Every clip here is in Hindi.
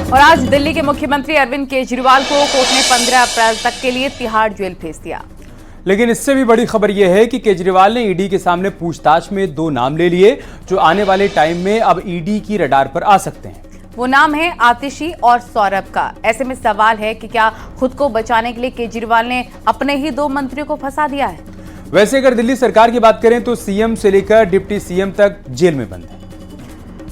और आज दिल्ली के मुख्यमंत्री अरविंद केजरीवाल को कोर्ट ने 15 अप्रैल तक के लिए तिहाड़ जेल भेज दिया। लेकिन इससे भी बड़ी खबर यह है कि केजरीवाल ने ईडी के सामने पूछताछ में 2 नाम ले लिए जो आने वाले टाइम में अब ईडी की रडार पर आ सकते हैं। वो नाम है आतिशी और सौरभ का। ऐसे में सवाल है कि क्या खुद को बचाने के लिए केजरीवाल ने अपने ही 2 मंत्रियों को फंसा दिया है। वैसे अगर दिल्ली सरकार की बात करें तो सीएम से लेकर डिप्टी सीएम तक जेल में बंद है।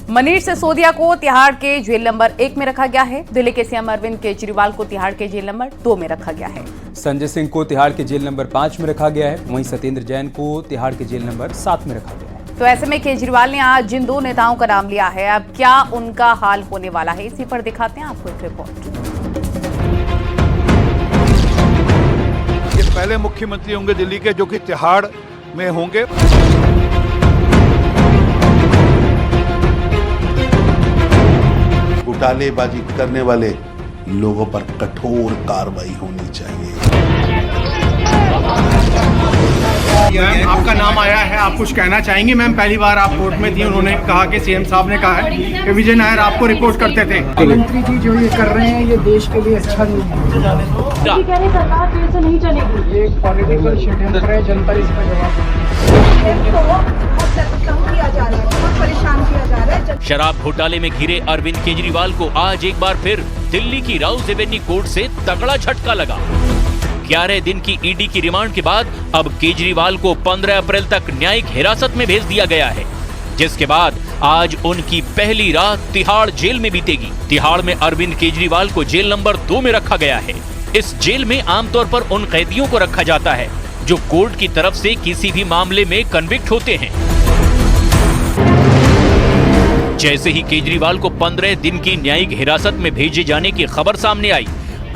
मनीष सिसोदिया को तिहाड़ के जेल नंबर 1 में रखा गया है। दिल्ली के सीएम अरविंद केजरीवाल को तिहाड़ के जेल नंबर 2 में रखा गया है। संजय सिंह को तिहाड़ के जेल नंबर 5 में रखा गया है। वहीं सत्येंद्र जैन को तिहाड़ के जेल नंबर 7 में रखा गया है। तो ऐसे में केजरीवाल ने आज जिन 2 नेताओं का नाम लिया है, अब क्या उनका हाल होने वाला है, इसी पर दिखाते हैं आपको एक रिपोर्ट। ये पहले मुख्यमंत्री होंगे दिल्ली के जो कि तिहाड़ में होंगे। घोटालेबाजी करने वाले लोगों पर कठोर कार्रवाई होनी चाहिए। मैम, आपका नाम आया है, आप कुछ कहना चाहेंगे? मैम, पहली बार आप कोर्ट में थी, उन्होंने कहा कि सीएम साहब ने कहा है कि विजय नायर आपको रिपोर्ट करते थे। मंत्री जी जो ये कर रहे हैं ये देश के लिए अच्छा नहीं है। सरकार फिर से नहीं चलेगी। एक पॉलिटिकल षड्यंत्र है, जनता इसका जवाब शराब घोटाले में घिरे अरविंद केजरीवाल को आज एक बार फिर दिल्ली की राउज एवेन्यू कोर्ट से तगड़ा झटका लगा। 11 दिन की ईडी की रिमांड के बाद अब केजरीवाल को 15 अप्रैल तक न्यायिक हिरासत में भेज दिया गया है, जिसके बाद आज उनकी पहली रात तिहाड़ जेल में बीतेगी। तिहाड़ में अरविंद केजरीवाल को जेल नंबर 2 में रखा गया है। इस जेल में आमतौर पर उन कैदियों को रखा जाता है जो कोर्ट की तरफ से किसी भी मामले में कन्विक्ट होते हैं। जैसे ही केजरीवाल को 15 दिन की न्यायिक हिरासत में भेजे जाने की खबर सामने आई,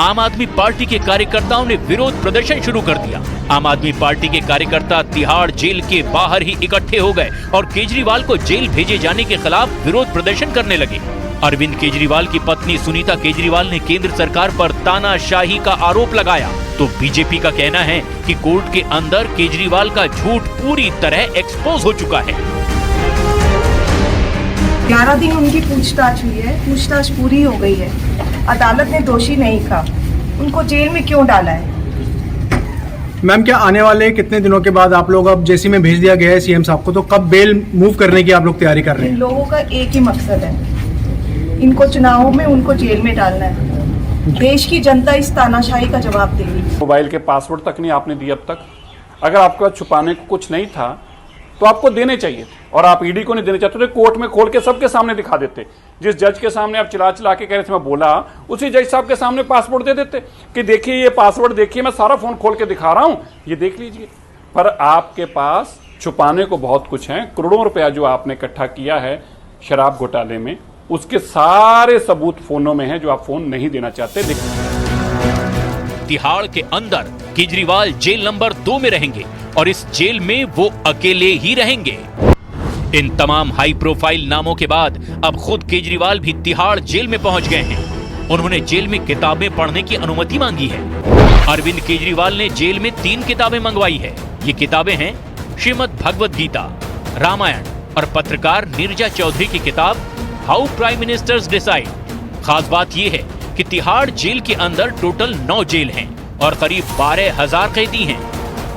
आम आदमी पार्टी के कार्यकर्ताओं ने विरोध प्रदर्शन शुरू कर दिया। आम आदमी पार्टी के कार्यकर्ता तिहाड़ जेल के बाहर ही इकट्ठे हो गए और केजरीवाल को जेल भेजे जाने के खिलाफ विरोध प्रदर्शन करने लगे। अरविंद केजरीवाल की पत्नी सुनीता केजरीवाल ने केंद्र सरकार पर तानाशाही का आरोप लगाया, तो बीजेपी का कहना है कि कोर्ट के अंदर केजरीवाल का झूठ पूरी तरह एक्सपोज हो चुका है। 11 दिन उनकी पूछताछ हुई है, पूछताछ पूरी हो गई है। अदालत ने दोषी नहीं कहा, उनको जेल में क्यों डाला है? मैम, क्या आने वाले कितने दिनों के बाद आप लोग, अब जेसी में भेज दिया गया है सीएम साहब को, तो कब बेल मूव करने की आप लोग तैयारी कर रहे हैं? इन लोगों का एक ही मकसद है, इनको चुनावों में उनको जेल में डालना है। देश की जनता इस तानाशाही का जवाब देगी। मोबाइल के पासवर्ड तक नहीं आपने दिए अब तक। अगर आपका छुपाने को कुछ नहीं था तो आपको देने चाहिए थे, और आप ईडी को नहीं देने चाहते थे। कोर्ट में खोल के सबके सामने दिखा देते। जिस जज के सामने आप चिल्ला चिल्ला के कह रहे थे मैं बोला, उसी जज साहब के सामने पासवर्ड दे देते कि देखिए ये पासवर्ड देखिए, मैं सारा फोन खोल के दिखा रहा हूं, ये देख लीजिए। पर आपके पास छुपाने को बहुत कुछ है। करोड़ों रुपया जो आपने इकट्ठा किया है शराब घोटाले में, उसके सारे सबूत फोनों में है जो आप फोन नहीं देना चाहते। तिहाड़ के अंदर केजरीवाल जेल नंबर 2 में रहेंगे और इस जेल में वो अकेले ही रहेंगे। इन तमाम हाई प्रोफाइल नामों के बाद अब खुद केजरीवाल भी तिहाड़ जेल में पहुंच गए हैं। उन्होंने जेल में किताबें पढ़ने की अनुमति मांगी है। अरविंद केजरीवाल ने जेल में 3 किताबें मंगवाई है। ये किताबें हैं श्रीमद् भगवद गीता, रामायण और पत्रकार नीरजा चौधरी की किताब हाउ प्राइम मिनिस्टर्स डिसाइड। खास बात यह है कि तिहाड़ जेल के अंदर टोटल 9 जेल हैं और करीब 12,000 कैदी हैं।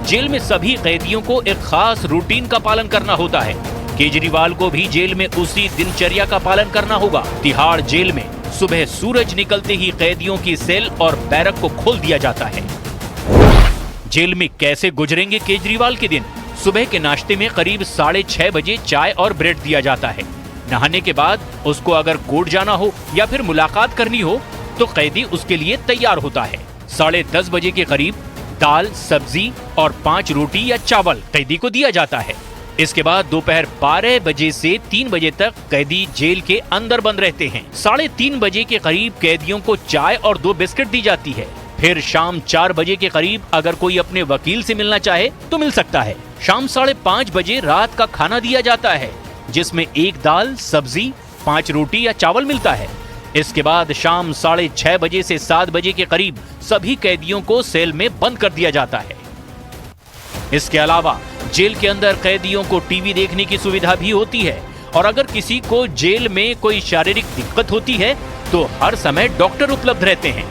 जेल में सभी कैदियों को एक खास रूटीन का पालन करना होता है। केजरीवाल को भी जेल में उसी दिनचर्या का पालन करना होगा। तिहाड़ जेल में सुबह सूरज निकलते ही कैदियों की सेल और बैरक को खोल दिया जाता है। जेल में कैसे गुजरेंगे केजरीवाल के दिन? सुबह के नाश्ते में करीब 6:30 बजे चाय और ब्रेड दिया जाता है। नहाने के बाद उसको अगर कोर्ट जाना हो या फिर मुलाकात करनी हो तो कैदी उसके लिए तैयार होता है। 10:30 बजे के करीब दाल, सब्जी और 5 रोटी या चावल कैदी को दिया जाता है। इसके बाद दोपहर 12 बजे से 3 बजे तक कैदी जेल के अंदर बंद रहते हैं। 3:30 बजे के करीब कैदियों को चाय और 2 बिस्किट दी जाती है। फिर शाम 4 बजे के करीब अगर कोई अपने वकील से मिलना चाहे तो मिल सकता है। शाम 5:30 बजे रात का खाना दिया जाता है, जिसमें 1 दाल, सब्जी, 5 रोटी या चावल मिलता है। इसके बाद शाम 6:30 बजे से 7 बजे के करीब सभी कैदियों को सेल में बंद कर दिया जाता है। इसके अलावा जेल के अंदर कैदियों को टीवी देखने की सुविधा भी होती है, और अगर किसी को जेल में कोई शारीरिक दिक्कत होती है तो हर समय डॉक्टर उपलब्ध रहते हैं।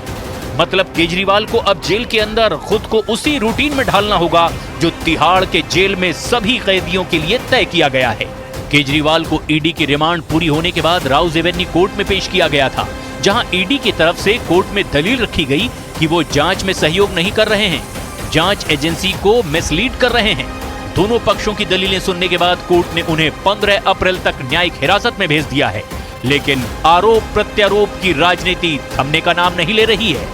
मतलब केजरीवाल को अब जेल के अंदर खुद को उसी रूटीन में ढालना होगा जो तिहाड़ के जेल में सभी कैदियों के लिए तय किया गया है। केजरीवाल को ईडी की रिमांड पूरी होने के बाद राउज एवेन्यू कोर्ट में पेश किया गया था, जहां ईडी की तरफ से कोर्ट में दलील रखी गई कि वो जांच में सहयोग नहीं कर रहे हैं, जांच एजेंसी को मिसलीड कर रहे हैं। दोनों पक्षों की दलीलें सुनने के बाद कोर्ट ने उन्हें 15 अप्रैल तक न्यायिक हिरासत में भेज दिया है। लेकिन आरोप प्रत्यारोप की राजनीति थमने का नाम नहीं ले रही है।